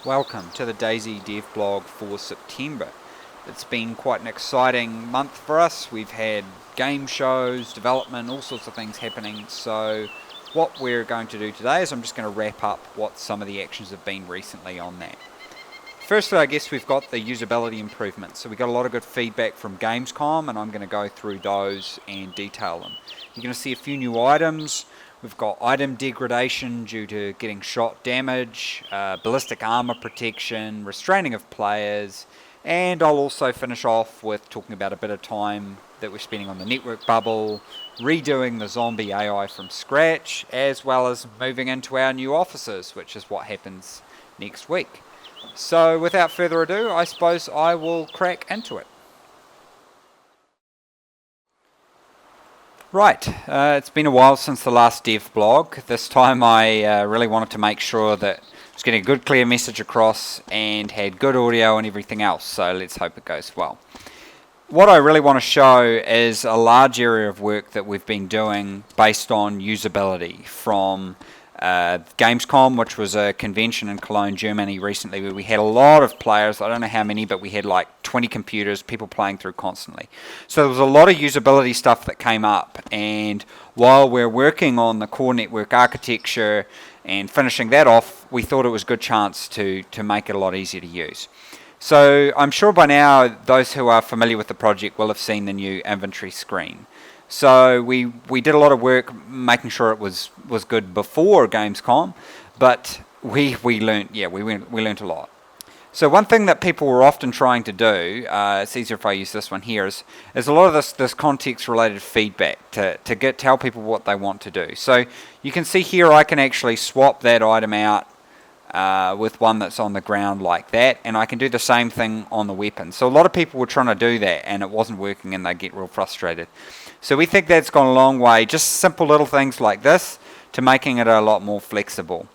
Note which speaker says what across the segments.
Speaker 1: Welcome to the DayZ Devblog for September. It's been quite an exciting month for us. We've had game shows, development, all sorts of things happening. So what we're going to do today is I'm just going to wrap up what some of the actions have been recently on that. Firstly, I guess we've got the usability improvements. So we got a lot of good feedback from Gamescom, and I'm going to go through those and detail them. You're going to see a few new items. We've got item degradation due to getting shot damage, ballistic armor protection, restraining of players, and I'll also finish off with talking about a bit of time that we're spending on the network bubble, redoing the zombie AI from scratch, as well as moving into our new offices, which is what happens next week. So without further ado, I suppose I will crack into it. Right, it's been a while since the last Devblog. This time I really wanted to make sure that I was getting a good clear message across and had good audio and everything else, so let's hope it goes well. What I really want to show is a large area of work that we've been doing based on usability from Gamescom, which was a convention in Cologne, Germany recently, where we had a lot of players. I don't know how many, but we had like 20 computers, people playing through constantly. So there was a lot of usability stuff that came up, and while we're working on the core network architecture and finishing that off, we thought it was a good chance to make it a lot easier to use. So I'm sure by now those who are familiar with the project will have seen the new inventory screen. So we did a lot of work making sure it was good before Gamescom, but we learnt a lot. So one thing that people were often trying to do, it's easier if I use this one here, is a lot of this context related feedback to tell people what they want to do. So you can see here I can actually swap that item out with one that's on the ground like that, and I can do the same thing on the weapon. So a lot of people were trying to do that and it wasn't working and they get real frustrated. So we think that's gone a long way, just simple little things like this, to making it a lot more flexible.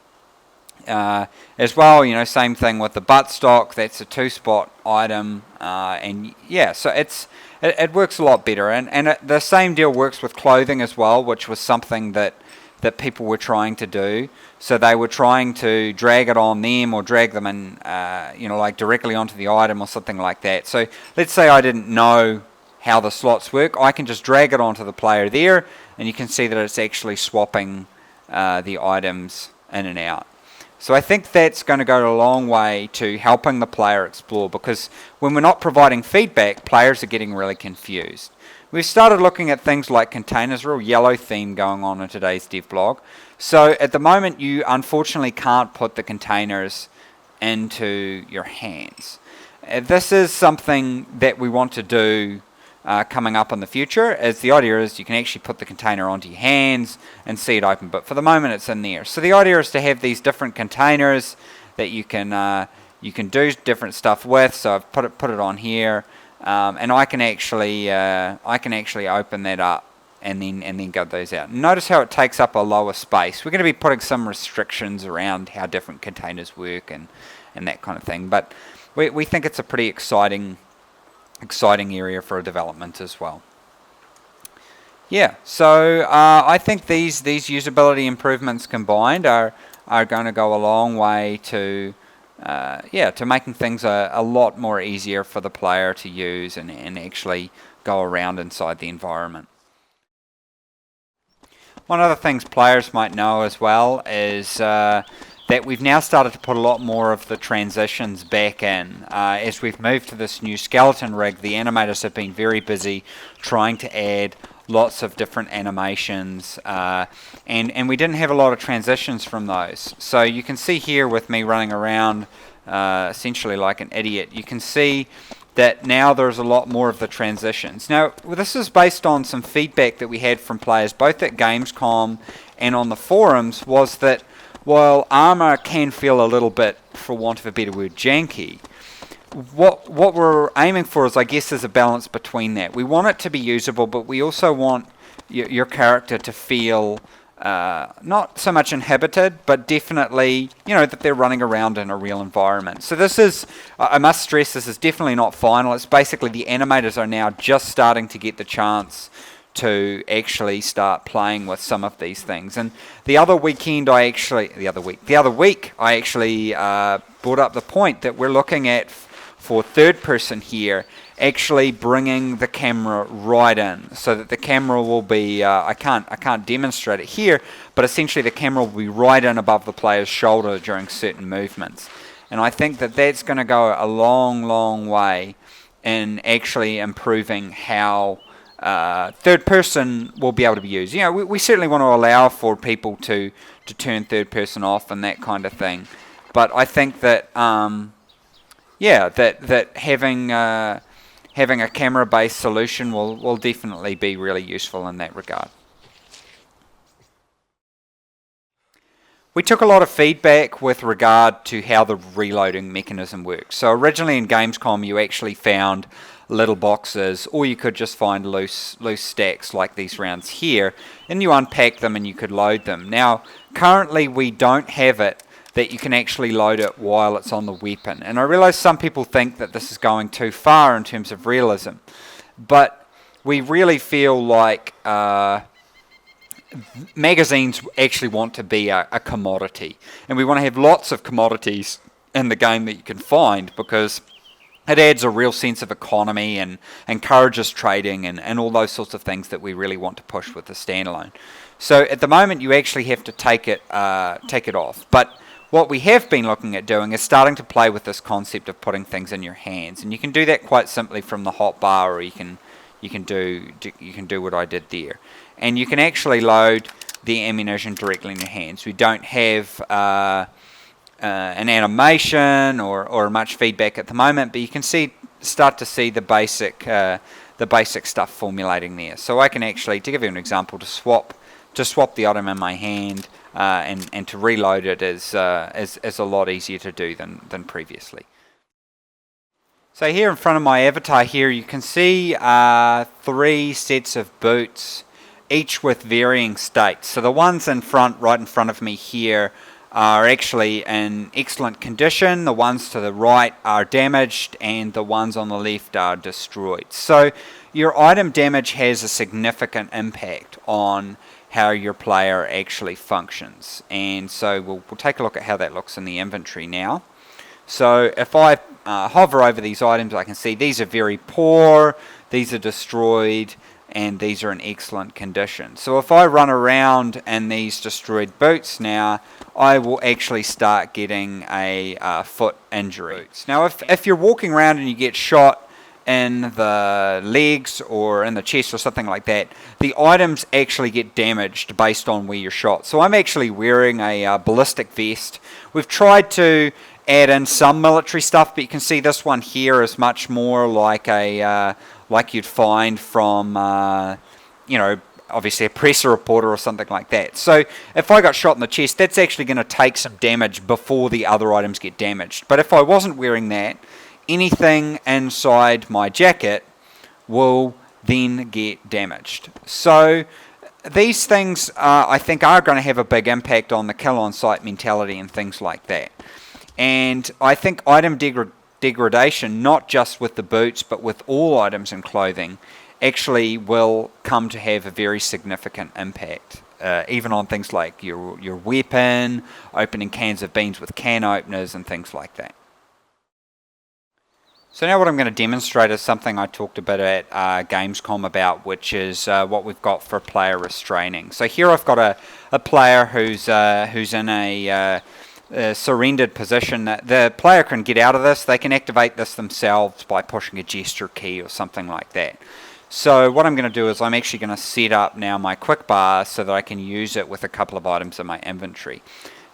Speaker 1: As well, same thing with the buttstock, that's a 2-spot item, and yeah, so it works a lot better. And the same deal works with clothing as well, which was something that people were trying to do. So they were trying to drag it on them or drag them in, like directly onto the item or something like that. So let's say I didn't know how the slots work. I can just drag it onto the player there, and you can see that it's actually swapping the items in and out. So I think that's going to go a long way to helping the player explore, because when we're not providing feedback, players are getting really confused. We've started looking at things like containers, a real yellow theme going on in today's Devblog. So at the moment you unfortunately can't put the containers into your hands. This is something that we want to do coming up in the future, as the idea is you can actually put the container onto your hands and see it open, but for the moment it's in there. So the idea is to have these different containers that you can do different stuff with. So I've put it on here, and I can actually open that up and then get those out. Notice how it takes up a lower space. We're going to be putting some restrictions around how different containers work and that kind of thing, but we think it's a pretty exciting area for a development as well. Yeah, so I think these usability improvements combined are going to go a long way to making things a lot more easier for the player to use and actually go around inside the environment. One of the things players might know as well is that we've now started to put a lot more of the transitions back in. As we've moved to this new skeleton rig, the animators have been very busy trying to add lots of different animations, and we didn't have a lot of transitions from those. So you can see here with me running around essentially like an idiot, you can see that now there's a lot more of the transitions. Now this is based on some feedback that we had from players both at Gamescom and on the forums, was that while armor can feel a little bit, for want of a better word, janky, what we're aiming for is, I guess, is a balance between that. We want it to be usable, but we also want your character to feel not so much inhibited, but definitely, that they're running around in a real environment. So this is, I must stress, this is definitely not final. It's basically the animators are now just starting to get the chance to actually start playing with some of these things. And the other week I actually brought up the point that we're looking at for third person here, actually bringing the camera right in, so that the camera will be, I can't demonstrate it here, but essentially the camera will be right in above the player's shoulder during certain movements. And I think that that's going to go a long way in actually improving how third person will be able to be used. You know, we certainly want to allow for people to turn third person off and that kind of thing, but I think that that having a camera-based solution will definitely be really useful in that regard. We took a lot of feedback with regard to how the reloading mechanism works. So originally in Gamescom you actually found little boxes, or you could just find loose stacks like these rounds here, and you unpack them and you could load them. Now currently we don't have it that you can actually load it while it's on the weapon, and I realize some people think that this is going too far in terms of realism, but we really feel like magazines actually want to be a commodity, and we want to have lots of commodities in the game that you can find, because it adds a real sense of economy and encourages trading and all those sorts of things that we really want to push with the standalone. So at the moment you actually have to take it off, but what we have been looking at doing is starting to play with this concept of putting things in your hands, and you can do that quite simply from the hotbar, or you can do what I did there, and you can actually load the ammunition directly in your hands. We don't have an animation or much feedback at the moment, but you can start to see the basic stuff formulating there. So I can actually, to give you an example, to swap the item in my hand and to reload it is a lot easier to do than previously. So here in front of my avatar here, you can see 3 sets of boots, each with varying states. So the ones right in front of me here are actually in excellent condition, the ones to the right are damaged, and the ones on the left are destroyed. So your item damage has a significant impact on how your player actually functions, and so we'll take a look at how that looks in the inventory now. So if I hover over these items, I can see these are very poor, these are destroyed, and these are in excellent condition. So if I run around in these destroyed boots now, I will actually start getting a foot injury. Now if you're walking around and you get shot in the legs or in the chest or something like that, the items actually get damaged based on where you're shot. So I'm actually wearing a ballistic vest. We've tried to add in some military stuff, but you can see this one here is much more like like you'd find from obviously a presser reporter or something like that. So if I got shot in the chest, that's actually going to take some damage before the other items get damaged. But if I wasn't wearing that, anything inside my jacket will then get damaged. So these things I think are going to have a big impact on the kill on sight mentality and things like that. And I think item degradation, not just with the boots but with all items and clothing, actually will come to have a very significant impact, even on things like your weapon, opening cans of beans with can openers and things like that. So now what I'm going to demonstrate is something I talked a bit at Gamescom about, which is what we've got for player restraining. So here I've got a player who's in a surrendered position. The player can get out of this. They can activate this themselves by pushing a gesture key or something like that. So what I'm going to do is I'm actually going to set up now my quick bar so that I can use it with a couple of items in my inventory.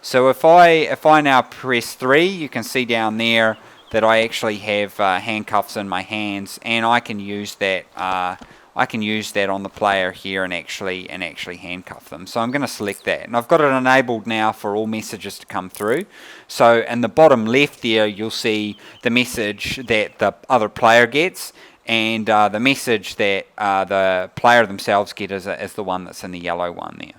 Speaker 1: So if I now press 3, you can see down there that I actually have handcuffs in my hands, and I can use that on the player here and actually handcuff them. So I'm going to select that, and I've got it enabled now for all messages to come through. So in the bottom left there, you'll see the message that the other player gets, and the message that the player themselves get is the one that's in the yellow one there.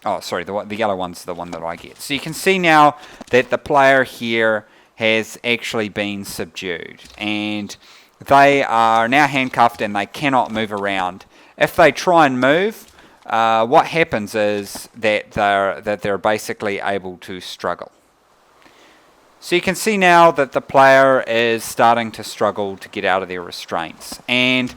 Speaker 1: Oh, sorry, the yellow one's the one that I get. So you can see now that the player here has actually been subdued, and they are now handcuffed and they cannot move around. if they try and move, what happens is that they're basically able to struggle. So you can see now that the player is starting to struggle to get out of their restraints. And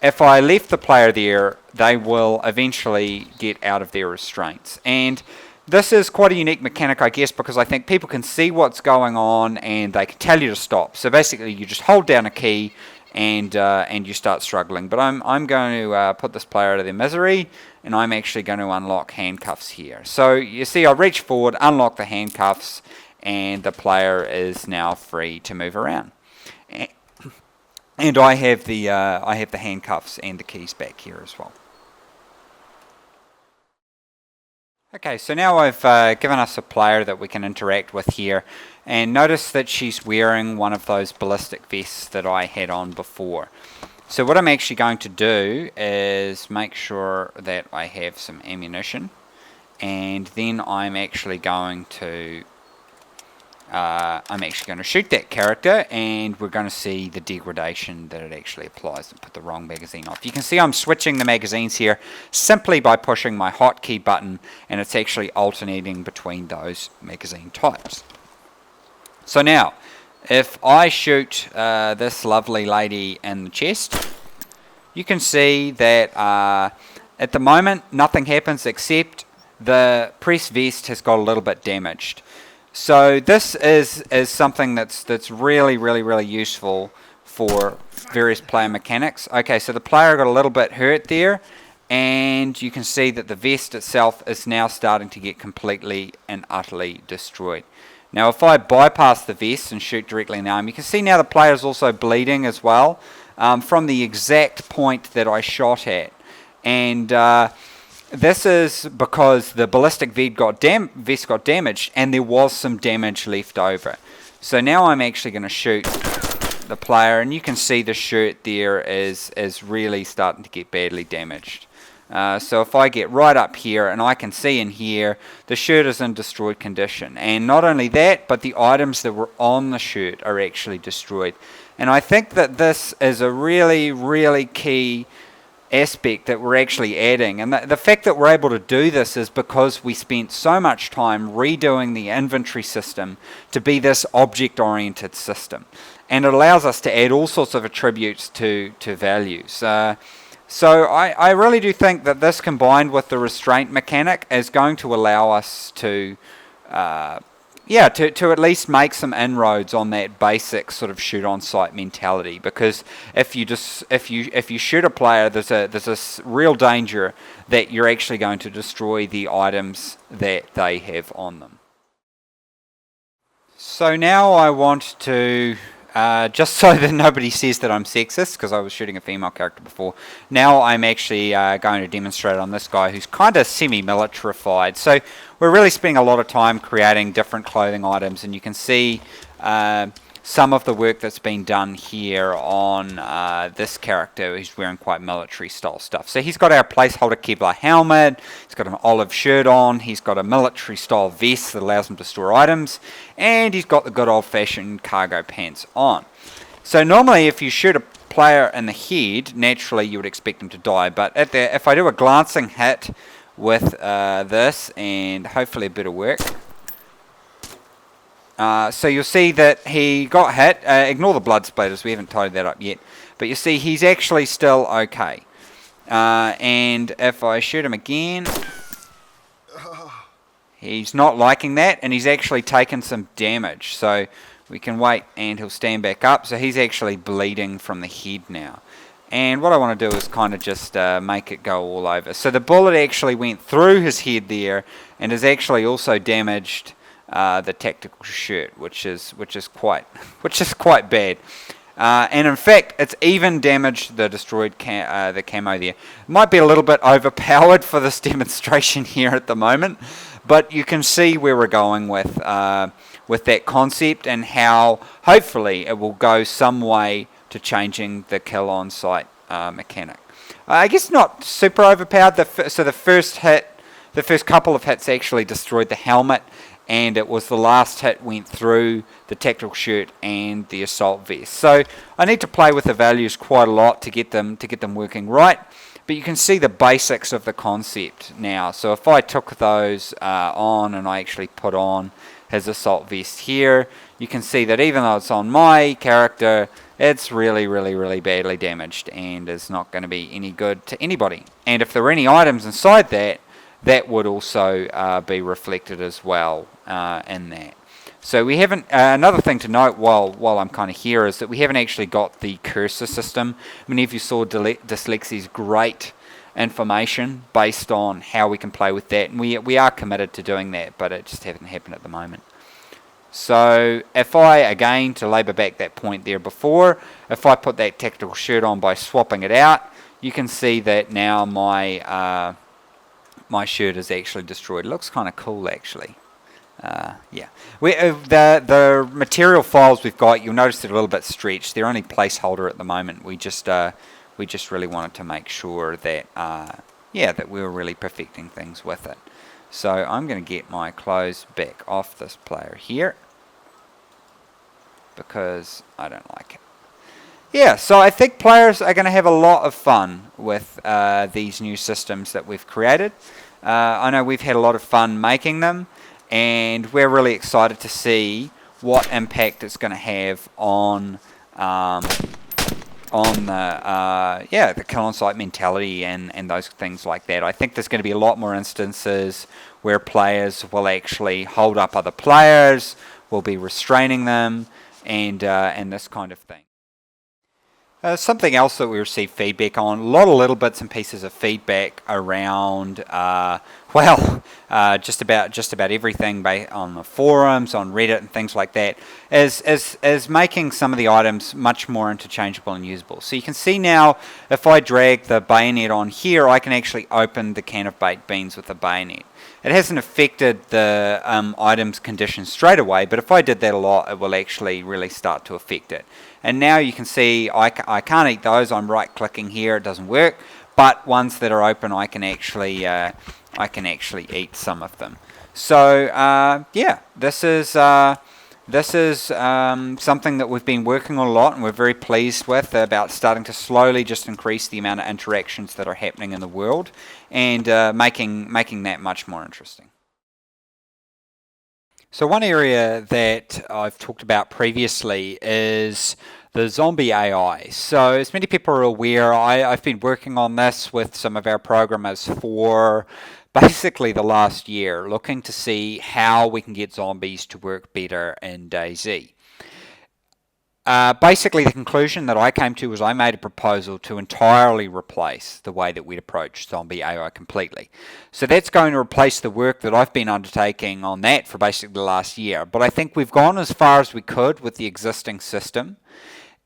Speaker 1: if I left the player there, they will eventually get out of their restraints. And this is quite a unique mechanic, I guess, because I think people can see what's going on and they can tell you to stop. So basically you just hold down a key and you start struggling. But I'm going to put this player out of their misery, and I'm actually going to unlock handcuffs here. So you see I reach forward, unlock the handcuffs, and the player is now free to move around. And I have the handcuffs and the keys back here as well. Okay, so now I've given us a player that we can interact with here, and notice that she's wearing one of those ballistic vests that I had on before. So what I'm actually going to do is make sure that I have some ammunition, and then I'm actually going to shoot that character, and we're going to see the degradation that it actually applies and put the wrong magazine off. You can see I'm switching the magazines here simply by pushing my hotkey button, and it's actually alternating between those magazine types. So now, if I shoot this lovely lady in the chest, you can see that at the moment nothing happens except the press vest has got a little bit damaged. So this is something that's really useful for various player mechanics. Okay, so the player got a little bit hurt there, and you can see that the vest itself is now starting to get completely and utterly destroyed. Now if I bypass the vest and shoot directly in the arm, you can see now the player is also bleeding as well from the exact point that I shot at. And this is because the ballistic vest got damaged, and there was some damage left over. So now I'm actually going to shoot the player, and you can see the shirt there is really starting to get badly damaged. So if I get right up here, and I can see in here, the shirt is in destroyed condition. And not only that, but the items that were on the shirt are actually destroyed. And I think that this is a really key aspect that we're actually adding, and the fact that we're able to do this is because we spent so much time redoing the inventory system to be this object-oriented system, and it allows us to add all sorts of attributes to values. So I really do think that this, combined with the restraint mechanic, is going to allow us to to at least make some inroads on that basic sort of shoot on sight mentality. Because if you shoot a player, there's a real danger that you're actually going to destroy the items that they have on them. So now I want to just so that nobody says that I'm sexist, because I was shooting a female character before, now I'm actually going to demonstrate on this guy who's kind of semi-militarified. So we're really spending a lot of time creating different clothing items, and you can see some of the work that's been done here on this character who's wearing quite military style stuff. So he's got our placeholder Kevlar helmet, he's got an olive shirt on, he's got a military style vest that allows him to store items, and he's got the good old fashioned cargo pants on. So normally if you shoot a player in the head, naturally you would expect him to die, but if I do a glancing hit with this, and hopefully a bit of work, so you'll see that he got hit. Ignore the blood splatters, we haven't tidied that up yet. But you see he's actually still okay. And if I shoot him again, he's not liking that, and he's actually taken some damage. So we can wait and he'll stand back up. So he's actually bleeding from the head now. And what I want to do is kind of just make it go all over. So the bullet actually went through his head there, and has actually also damaged the tactical shirt, which is quite bad, and in fact it's even damaged the destroyed the camo there. It might be a little bit overpowered for this demonstration here at the moment, but you can see where we're going with that concept, and how hopefully it will go some way to changing the kill on sight mechanic. I guess not super overpowered. So the first couple of hits actually destroyed the helmet, and it was the last hit went through the tactical shirt and the assault vest. So I need to play with the values quite a lot to get them working right. but you can see the basics of the concept now. So if I took those on and I actually put on his assault vest here, you can see that even though it's on my character, it's really badly damaged and is not going to be any good to anybody. And if there were any items inside that, that would also be reflected as well in that. So we haven't, another thing to note while I'm kind of here is that we haven't actually got the cursor system. Many of you saw Dyslexi's great information based on how we can play with that, and we are committed to doing that, but it just hasn't happened at the moment. So if I, again, to labour back that point there before, if I put that tactical shirt on by swapping it out, you can see that now my my shirt is actually destroyed. It looks kind of cool, actually. Yeah, the material files we've got, you'll notice they're a little bit stretched. They're only placeholder at the moment. We just really wanted to make sure that yeah, that we were really perfecting things with it. So I'm going to get my clothes back off this player here because I don't like it. Yeah, so I think players are going to have a lot of fun with these new systems that we've created. I know we've had a lot of fun making them, and we're really excited to see what impact it's going to have on the kill on sight mentality and those things like that. I think there's going to be a lot more instances where players will actually hold up other players, will be restraining them, and this kind of thing. Something else that we received feedback on, a lot of little bits and pieces of feedback around, just about everything on the forums, on Reddit and things like that, is making some of the items much more interchangeable and usable. So you can see now, if I drag the bayonet on here, I can actually open the can of baked beans with the bayonet. It hasn't affected the item's condition straight away, but if I did that a lot, it will actually really start to affect it. And now you can see I can't eat those. I'm right-clicking here; it doesn't work. But ones that are open, I can actually eat some of them. So yeah, this is something that we've been working on a lot, and we're very pleased with, about starting to slowly just increase the amount of interactions that are happening in the world, and making that much more interesting. So one area that I've talked about previously is the zombie AI. So as many people are aware, I've been working on this with some of our programmers for basically the last year, looking to see how we can get zombies to work better in DayZ. Basically, the conclusion that I came to was I made a proposal to entirely replace the way that we'd approach zombie AI completely. So that's going to replace the work that I've been undertaking on that for basically the last year. But I think we've gone as far as we could with the existing system,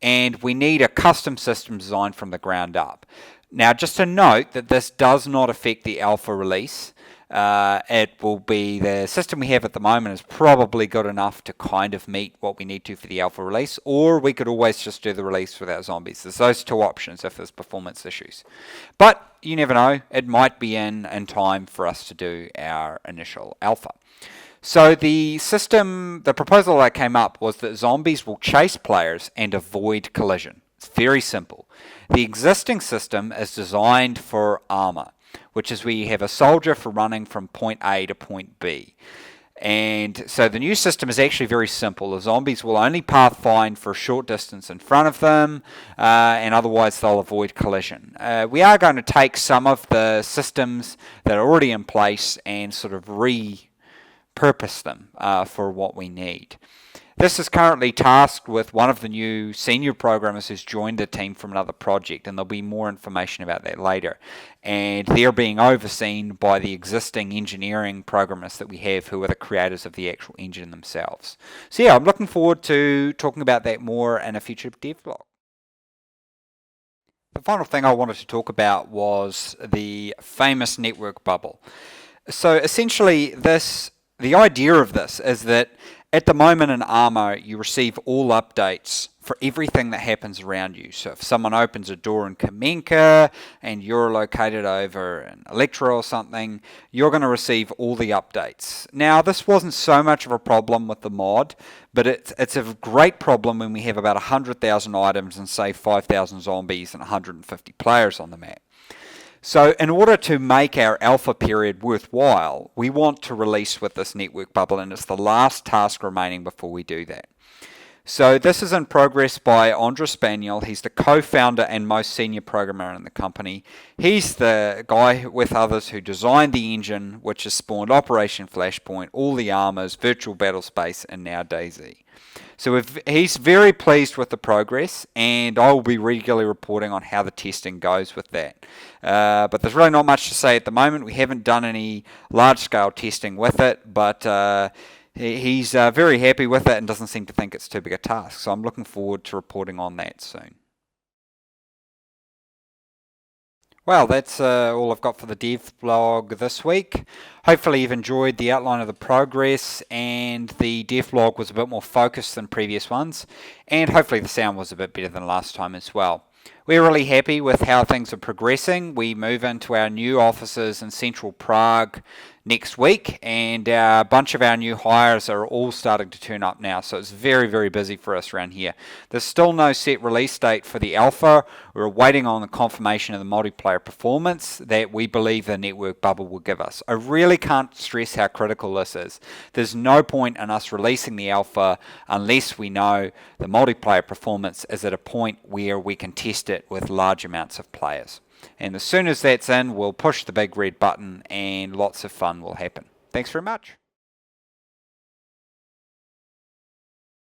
Speaker 1: and we need a custom system designed from the ground up. Now, just to note that this does not affect the alpha release. It will be, the system we have at the moment is probably good enough to kind of meet what we need to for the alpha release, or we could always just do the release without zombies. There's those two options if there's performance issues. But you never know, it might be in time for us to do our initial alpha. So the proposal that came up was that zombies will chase players and avoid collision. It's very simple. The existing system is designed for armor, which is where you have a soldier for running from point A to point B. And so the new system is actually very simple. The zombies will only pathfind for a short distance in front of them, and otherwise they'll avoid collision. We are going to take some of the systems that are already in place and sort of repurpose them for what we need. This is currently tasked with one of the new senior programmers who's joined the team from another project, and there'll be more information about that later. And they're being overseen by the existing engineering programmers that we have, who are the creators of the actual engine themselves. So yeah, I'm looking forward to talking about that more in a future Devblog. The final thing I wanted to talk about was the famous network bubble. So essentially, the idea of this is that at the moment in Armour, you receive all updates for everything that happens around you. So if someone opens a door in Kamenka and you're located over in Electra or something, you're going to receive all the updates. Now, this wasn't so much of a problem with the mod, but it's a great problem when we have about 100,000 items and say 5,000 zombies and 150 players on the map. So in order to make our alpha period worthwhile, we want to release with this network bubble, and it's the last task remaining before we do that. So this is in progress by Andres Spaniel. He's the co-founder and most senior programmer in the company. He's the guy with others who designed the engine, which has spawned Operation Flashpoint, all the armors, virtual battle space, and now DayZ. So he's very pleased with the progress, and I will be regularly reporting on how the testing goes with that. But there's really not much to say at the moment. We haven't done any large-scale testing with it, but he's very happy with it and doesn't seem to think it's too big a task. So I'm looking forward to reporting on that soon. Well, that's all I've got for the Devblog this week. Hopefully you've enjoyed the outline of the progress, and the Devblog was a bit more focused than previous ones, and hopefully the sound was a bit better than last time as well. We're really happy with how things are progressing. We move into our new offices in central Prague next week, and a bunch of our new hires are all starting to turn up now, so it's very, very busy for us around here. There's still no set release date for the alpha. We're waiting on the confirmation of the multiplayer performance that we believe the network bubble will give us. I really can't stress how critical this is. There's no point in us releasing the alpha unless we know the multiplayer performance is at a point where we can test it with large amounts of players. And as soon as that's in, we'll push the big red button and lots of fun will happen. Thanks very much.